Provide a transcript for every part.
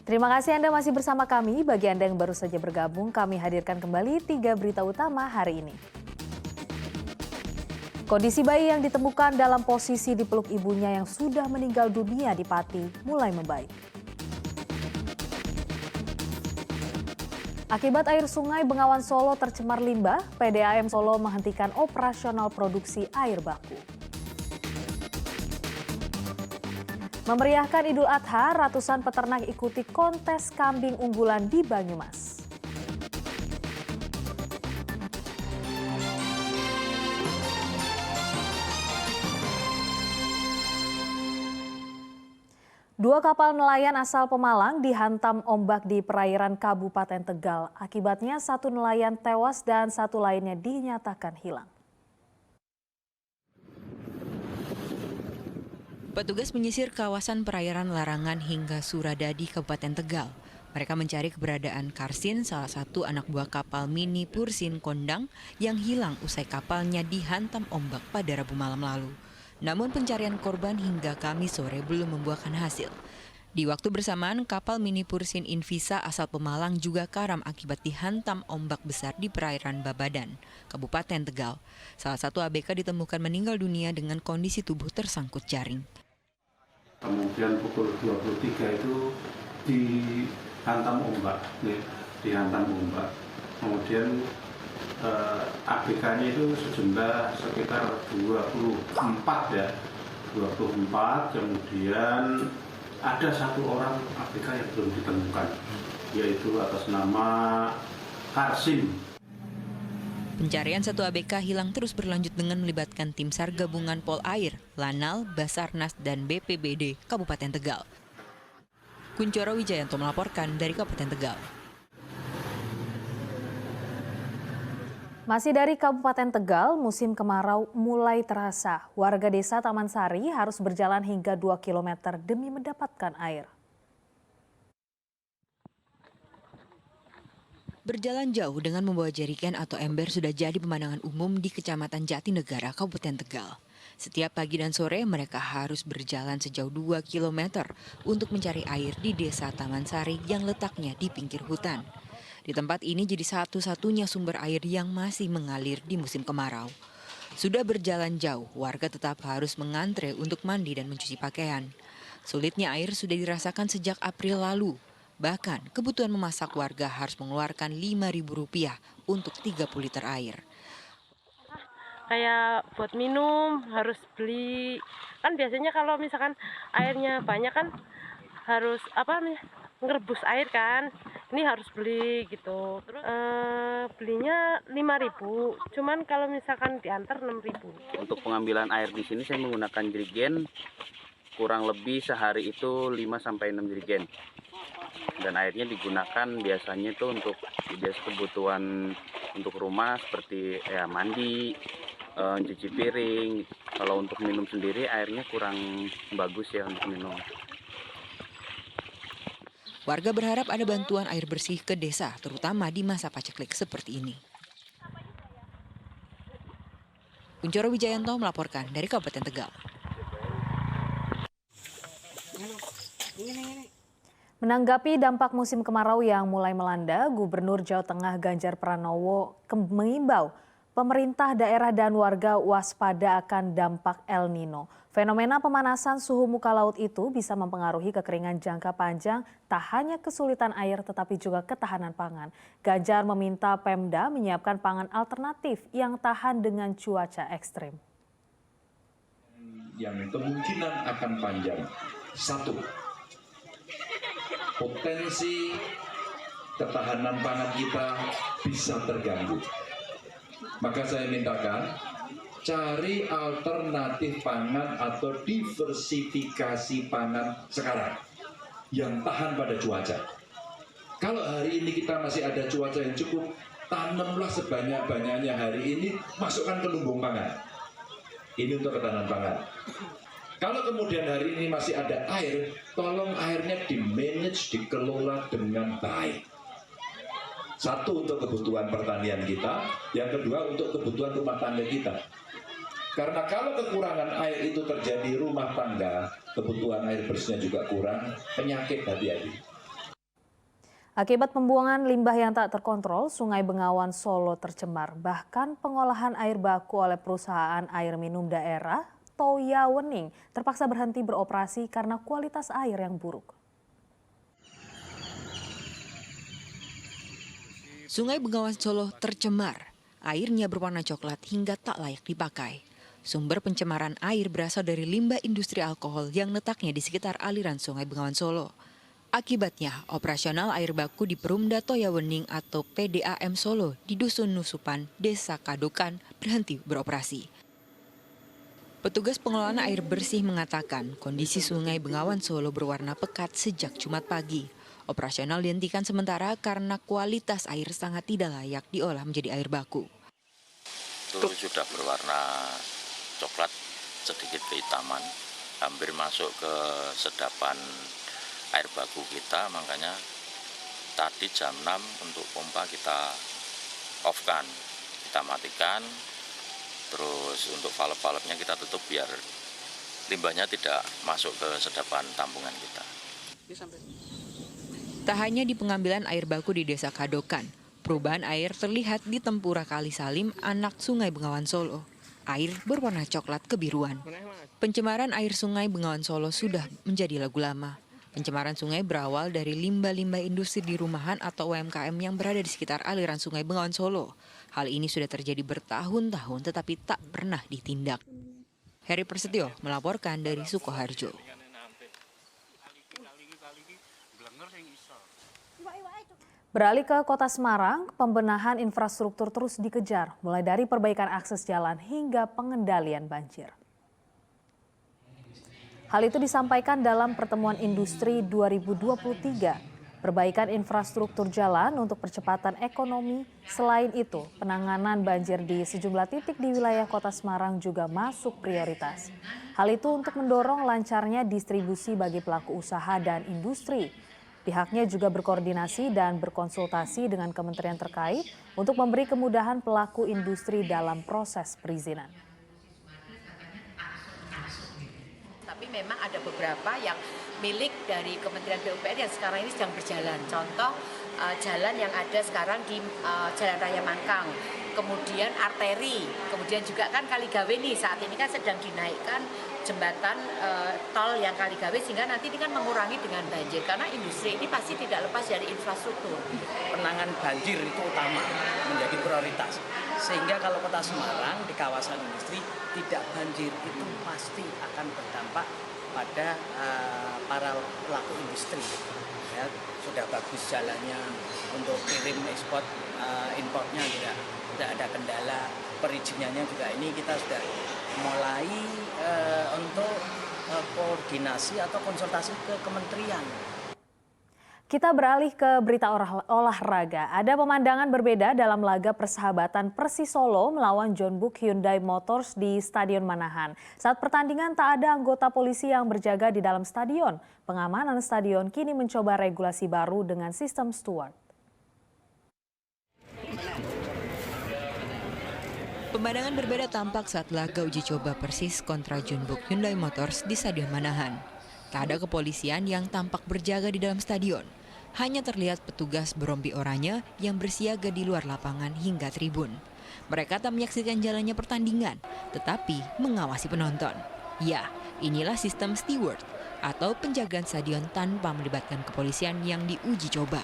Terima kasih Anda masih bersama kami. Bagi Anda yang baru saja bergabung, kami hadirkan kembali 3 berita utama hari ini. Kondisi bayi yang ditemukan dalam posisi dipeluk ibunya yang sudah meninggal dunia di Pati mulai membaik. Akibat air sungai Bengawan Solo tercemar limbah, PDAM Solo menghentikan operasional produksi air baku. Memeriahkan Idul Adha, ratusan peternak ikuti kontes kambing unggulan di Banyumas. Dua kapal nelayan asal Pemalang dihantam ombak di perairan Kabupaten Tegal. Akibatnya satu nelayan tewas dan satu lainnya dinyatakan hilang. Petugas menyisir kawasan perairan Larangan hingga Suradadi, Kabupaten Tegal. Mereka mencari keberadaan Karsin, salah satu anak buah kapal mini Pursin Kondang yang hilang usai kapalnya dihantam ombak pada Rabu malam lalu. Namun pencarian korban hingga Kamis sore belum membuahkan hasil. Di waktu bersamaan, kapal mini Pursin Invisa asal Pemalang juga karam akibat dihantam ombak besar di perairan Babadan, Kabupaten Tegal. Salah satu ABK ditemukan meninggal dunia dengan kondisi tubuh tersangkut jaring. Kemudian pukul 23 itu dihantam ombak. Kemudian ABK-nya itu sejumlah sekitar 24 ya. 24, kemudian ada satu orang ABK yang belum ditemukan, yaitu atas nama Karsin. Pencarian satu ABK hilang terus berlanjut dengan melibatkan tim SAR gabungan Polair, Lanal, Basarnas, dan BPBD Kabupaten Tegal. Kuncoro Wijayanto melaporkan dari Kabupaten Tegal. Masih dari Kabupaten Tegal, musim kemarau mulai terasa. Warga desa Taman Sari harus berjalan hingga 2 km demi mendapatkan air. Berjalan jauh dengan membawa jerigen atau ember sudah jadi pemandangan umum di Kecamatan Jatinegara, Kabupaten Tegal. Setiap pagi dan sore mereka harus berjalan sejauh 2 km untuk mencari air di desa Taman Sari yang letaknya di pinggir hutan. Di tempat ini jadi satu-satunya sumber air yang masih mengalir di musim kemarau. Sudah berjalan jauh, warga tetap harus mengantre untuk mandi dan mencuci pakaian. Sulitnya air sudah dirasakan sejak April lalu. Bahkan kebutuhan memasak warga harus mengeluarkan Rp5.000 untuk 30 liter air. Kayak buat minum harus beli, kan biasanya kalau misalkan airnya banyak kan harus ngerebus air kan, ini harus beli gitu. Terus belinya 5.000, cuman kalau misalkan diantar 6.000. Untuk pengambilan air di sini saya menggunakan jerigen, kurang lebih sehari itu 5-6 jerigen. Dan airnya digunakan biasanya itu untuk kebutuhan untuk rumah seperti ya mandi, cuci piring. Kalau untuk minum sendiri airnya kurang bagus ya untuk minum. Warga berharap ada bantuan air bersih ke desa, terutama di masa paceklik seperti ini. Kuncoro Wijayanto melaporkan dari Kabupaten Tegal. Menanggapi dampak musim kemarau yang mulai melanda, Gubernur Jawa Tengah Ganjar Pranowo mengimbau pemerintah daerah dan warga waspada akan dampak El Nino. Fenomena pemanasan suhu muka laut itu bisa mempengaruhi kekeringan jangka panjang, tak hanya kesulitan air tetapi juga ketahanan pangan. Ganjar meminta Pemda menyiapkan pangan alternatif yang tahan dengan cuaca ekstrim. Yang kemungkinan akan panjang. 1. Potensi ketahanan pangan kita bisa terganggu. Maka saya mintakan cari alternatif pangan atau diversifikasi pangan sekarang yang tahan pada cuaca. Kalau hari ini kita masih ada cuaca yang cukup, tanamlah sebanyak-banyaknya hari ini, masukkan ke lumbung pangan. Ini untuk ketahanan pangan. Kalau kemudian hari ini masih ada air, tolong airnya di-manage, dikelola dengan baik. 1 untuk kebutuhan pertanian kita, yang kedua untuk kebutuhan rumah tangga kita. Karena kalau kekurangan air itu terjadi rumah tangga, kebutuhan air bersihnya juga kurang, penyakit hati-hati. Akibat pembuangan limbah yang tak terkontrol, Sungai Bengawan Solo tercemar. Bahkan pengolahan air baku oleh perusahaan air minum daerah, Toya Wening, terpaksa berhenti beroperasi karena kualitas air yang buruk. Sungai Bengawan Solo tercemar. Airnya berwarna coklat hingga tak layak dipakai. Sumber pencemaran air berasal dari limbah industri alkohol yang letaknya di sekitar aliran Sungai Bengawan Solo. Akibatnya, operasional air baku di Perumda Toya Wening atau PDAM Solo di Dusun Nusupan, Desa Kadokan berhenti beroperasi. Petugas pengelolaan air bersih mengatakan kondisi Sungai Bengawan Solo berwarna pekat sejak Jumat pagi. Operasional dihentikan sementara karena kualitas air sangat tidak layak diolah menjadi air baku. Itu sudah berwarna coklat, sedikit kehitaman, hampir masuk ke sedapan air baku kita, makanya tadi jam 6 untuk pompa kita off-kan, kita matikan, terus untuk valve-valve-nya kita tutup biar limbahnya tidak masuk ke sedapan tampungan kita. Tak hanya di pengambilan air baku di Desa Kadokan, perubahan air terlihat di Tempura Kali Salim, anak Sungai Bengawan Solo. Air berwarna coklat kebiruan. Pencemaran air Sungai Bengawan Solo sudah menjadi lagu lama. Pencemaran sungai berawal dari limbah-limbah industri di rumahan atau UMKM yang berada di sekitar aliran Sungai Bengawan Solo. Hal ini sudah terjadi bertahun-tahun tetapi tak pernah ditindak. Heri Prasetyo melaporkan dari Sukoharjo. Beralih ke Kota Semarang, pembenahan infrastruktur terus dikejar, mulai dari perbaikan akses jalan hingga pengendalian banjir. Hal itu disampaikan dalam pertemuan industri 2023. Perbaikan infrastruktur jalan untuk percepatan ekonomi. Selain itu, penanganan banjir di sejumlah titik di wilayah Kota Semarang juga masuk prioritas. Hal itu untuk mendorong lancarnya distribusi bagi pelaku usaha dan industri. Pihaknya juga berkoordinasi dan berkonsultasi dengan kementerian terkait untuk memberi kemudahan pelaku industri dalam proses perizinan. Tapi memang ada beberapa yang milik dari Kementerian PUPR yang sekarang ini sedang berjalan. Contoh jalan yang ada sekarang di Jalan Raya Mangkang, kemudian arteri, kemudian juga kan Kaligawe nih saat ini kan sedang dinaikkan jembatan tol yang Kaligawe sehingga nanti ini kan mengurangi dengan banjir karena industri ini pasti tidak lepas dari infrastruktur. Penanganan banjir itu utama, menjadi prioritas. Sehingga kalau Kota Semarang di kawasan industri tidak banjir itu pasti akan berdampak pada para pelaku industri. Ya, sudah bagus jalannya untuk kirim ekspor importnya tidak ada kendala, perizinannya juga ini kita sudah mulai untuk koordinasi atau konsultasi ke kementerian. Kita beralih ke berita olahraga. Ada pemandangan berbeda dalam laga persahabatan Persis Solo melawan Jeonbuk Hyundai Motors di Stadion Manahan. Saat pertandingan tak ada anggota polisi yang berjaga di dalam stadion. Pengamanan stadion kini mencoba regulasi baru dengan sistem steward. Pemandangan berbeda tampak saat laga uji coba Persis kontra Jeonbuk Hyundai Motors di Stadion Manahan. Tak ada kepolisian yang tampak berjaga di dalam stadion. Hanya terlihat petugas berompi oranye yang bersiaga di luar lapangan hingga tribun. Mereka tak menyaksikan jalannya pertandingan, tetapi mengawasi penonton. Ya, inilah sistem steward atau penjagaan stadion tanpa melibatkan kepolisian yang diuji coba.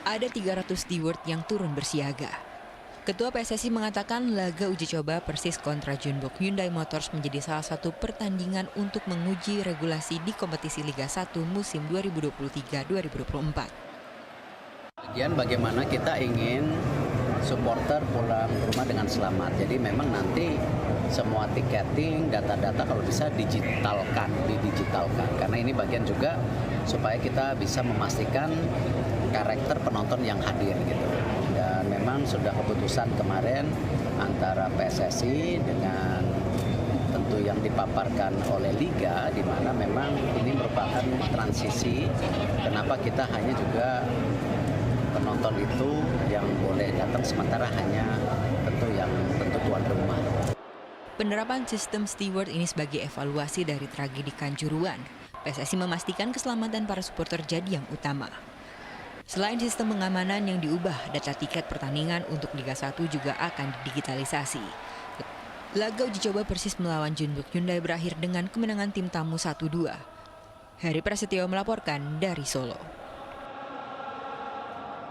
Ada 300 steward yang turun bersiaga. Ketua PSSI mengatakan laga uji coba Persis kontra Jeonbuk Hyundai Motors menjadi salah satu pertandingan untuk menguji regulasi di kompetisi Liga 1 musim 2023-2024. Bagian bagaimana kita ingin supporter pulang ke rumah dengan selamat. Jadi memang nanti semua tiketing, data-data kalau bisa didigitalkan. Karena ini bagian juga supaya kita bisa memastikan karakter penonton yang hadir gitu. Dan memang sudah keputusan kemarin antara PSSI dengan tentu yang dipaparkan oleh Liga, di mana memang ini merupakan transisi. Kenapa kita hanya juga penonton itu yang boleh datang sementara hanya tentu tuan rumah. Penerapan sistem steward ini sebagai evaluasi dari tragedi Kanjuruhan. PSSI memastikan keselamatan para supporter jadi yang utama. Selain sistem pengamanan yang diubah, data tiket pertandingan untuk Liga 1 juga akan didigitalisasi. Laga uji coba Persis melawan Jeonbuk Hyundai berakhir dengan kemenangan tim tamu 1-2. Heri Prasetyo melaporkan dari Solo.